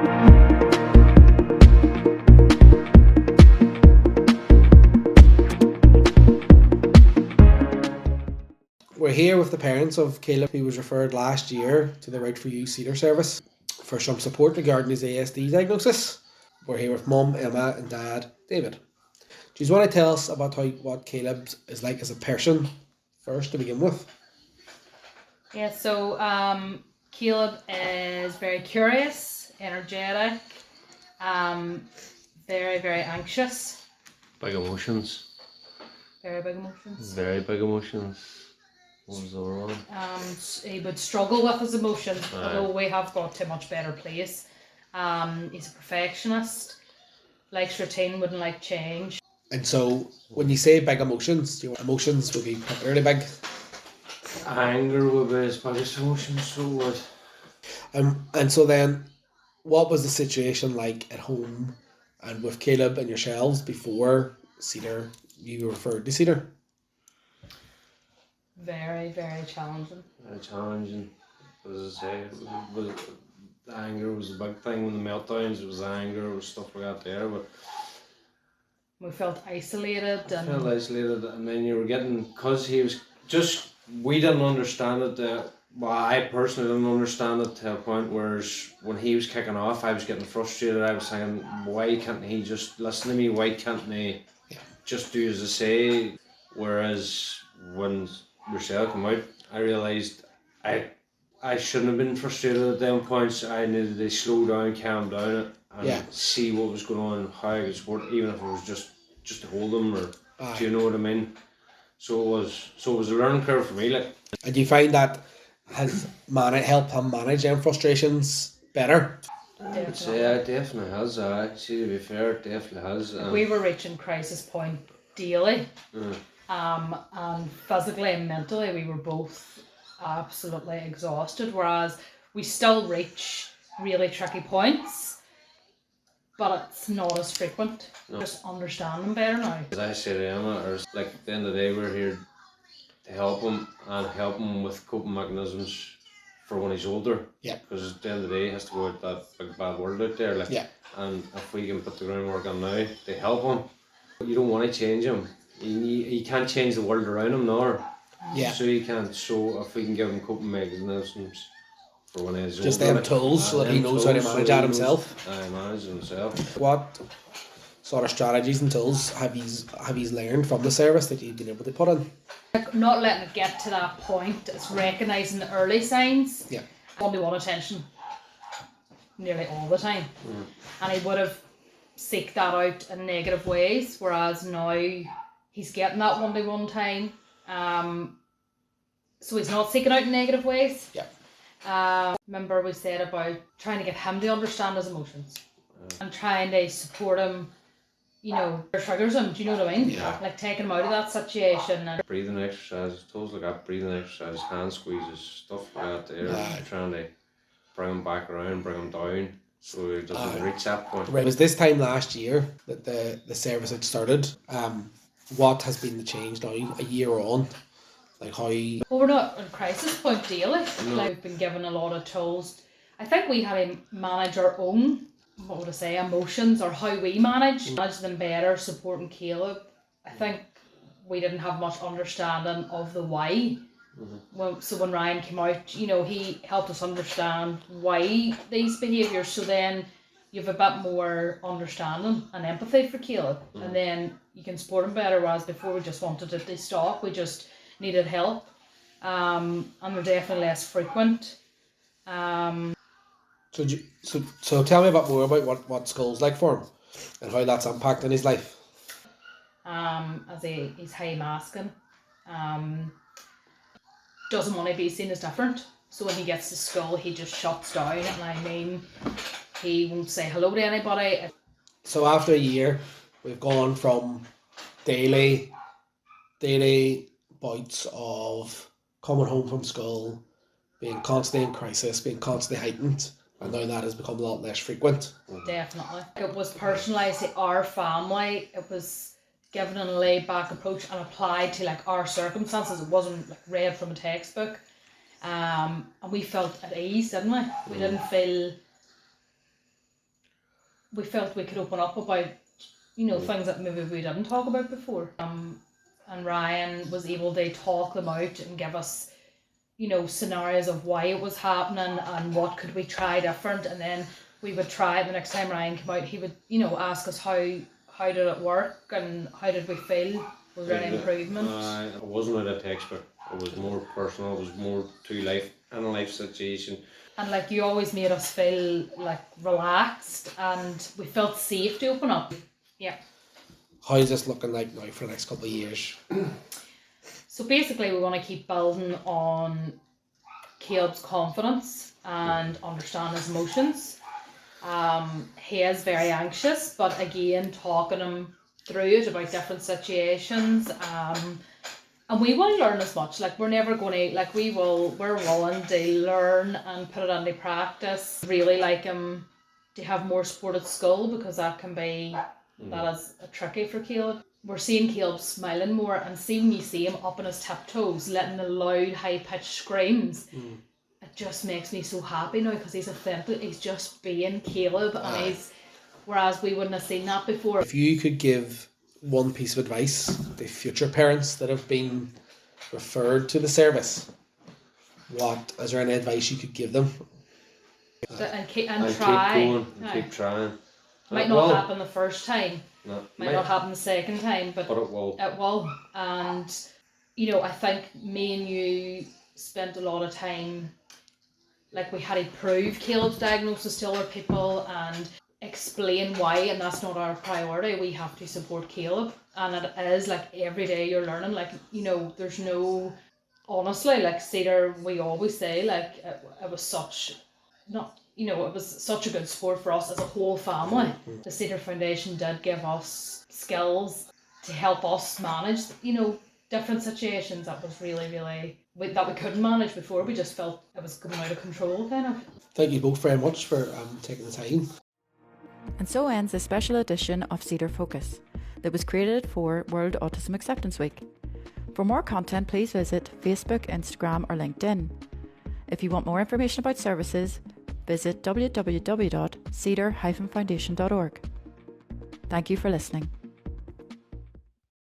We're here with the parents of Caleb, who was referred last year to the Right4U Cedar service for some support regarding his ASD diagnosis. We're here with Mum, Emma, and Dad, David. Do you want to tell us about what Caleb is like as a person first to begin with? Yeah, so Caleb is very curious, energetic, very, very anxious. Big emotions. Very big emotions. Very big emotions. What was the other one? He would struggle with his emotions, although we have got to a much better place. He's a perfectionist, likes routine, wouldn't like change. And so when you say big emotions, emotions would be particularly big. Anger would be his biggest emotion, so would. And so then, what was the situation like at home and with Caleb and yourselves before Cedar, you were referred to Cedar? Very, very challenging. Very challenging. As I say, the anger was a big thing. When the meltdowns, it was anger, it was stuff like that there. But we felt isolated. And then you were getting, because he was just, we didn't understand it. Well, I personally didn't understand it to a point where when he was kicking off, I was getting frustrated. I was saying, why can't he just listen to me? Why can't he just do as I say? Whereas when Rochelle came out, I realised I shouldn't have been frustrated at them points. I needed to slow down, calm down, and see what was going on, how I could support, even if it was just to hold him, or do you know what I mean? So it was a learning curve for me. Like. And do you find that has helped him manage them frustrations better? I would say it definitely has. To be fair, it definitely has. We were reaching crisis point daily. And physically and mentally we were both absolutely exhausted, whereas we still reach really tricky points, but it's not as frequent. Just understand them better now. As I say to Emma, like at the end of the day, we're here to help him and help him with coping mechanisms for when he's older. Yeah. Because at the end of the day, he has to go out that big bad world out there. Like, and if we can put the groundwork on now to help him, you don't want to change him. You can't change the world around him now. Yeah. So you can't. So if we can give him coping mechanisms for when he's just older, them tools so that he knows how to manage that himself. Manage himself. What sort of strategies and tools have you learned from the service that you've been able to put in? Not letting it get to that point. It's recognising the early signs. Yeah. One-to-one attention. Nearly all the time. And he would have seeked that out in negative ways, whereas now he's getting that one-to-one time, so he's not seeking out in negative ways. Yeah. Remember we said about trying to get him to understand his emotions and trying to support him, you know, triggers him, do you know what I mean? Yeah. Like taking him out of that situation. And breathing exercises, tools like that, breathing exercises, hand squeezes, stuff like that there, trying to bring him back around, bring him down, so he doesn't reach that point. Right. It was this time last year that the service had started. What has been the change now, a year on? Like how... Well, we're not in crisis point daily. No. Like we've been given a lot of tools. I think we had to manage our own, what would I say, emotions, or how we manage them better, supporting Caleb. I think we didn't have much understanding of the why. So when Ryan came out, you know, he helped us understand why these behaviours, so then you have a bit more understanding and empathy for Caleb, and then you can support him better, whereas before we just wanted it to stop, we just needed help, and they're definitely less frequent. So tell me more about what school's like for him and how that's impacting his life. As he's high masking, doesn't want to be seen as different, so when he gets to school he just shuts down, and I mean he won't say hello to anybody. So after a year we've gone from daily bouts of coming home from school, being constantly in crisis, being constantly heightened, and now that has become a lot less frequent. Definitely. It was personalised to our family. It was given in a laid back approach and applied to like our circumstances. It wasn't like read from a textbook. And we felt at ease, didn't we? We didn't feel we felt we could open up about, things that maybe we didn't talk about before. And Ryan was able to talk them out and give us, scenarios of why it was happening and what could we try different. And then we would try it the next time Ryan came out. He would, ask us how did it work and how did we feel? Was there any improvement? It wasn't a textbook. It was more personal. It was more to life and a life situation. And like you always made us feel like relaxed and we felt safe to open up. Yeah. How is this looking like now for the next couple of years? So basically we want to keep building on Caleb's confidence and understand his emotions. He is very anxious, but again, talking him through it about different situations. And we will learn as much. Like we're never going to, like we're willing to learn and put it into practice. Really like him to have more sport at school because that can be, that is tricky for Caleb. We're seeing Caleb smiling more and seeing you see him up on his tiptoes, letting the loud, high-pitched screams. It just makes me so happy now because he's authentic. He's just being Caleb, and whereas we wouldn't have seen that before. If you could give one piece of advice to future parents that have been referred to the service, what is there any advice you could give them? And try. Keep going and keep trying. Might not happen the first time. No, might not happen the second time, but it will. It will. And I think me and you spent a lot of time, like we had to prove Caleb's diagnosis to other people and explain why, and that's not our priority. We have to support Caleb, and it is like every day you're learning. Like there's no, honestly, like Cedar, we always say like it was such, not. It was such a good sport for us as a whole family. The Cedar Foundation did give us skills to help us manage, different situations that was really, really, that we couldn't manage before. We just felt it was going out of control, kind of. Thank you both very much for taking the time. And so ends this special edition of Cedar Focus that was created for World Autism Acceptance Week. For more content, please visit Facebook, Instagram or LinkedIn. If you want more information about services, visit www.cedar-foundation.org. Thank you for listening.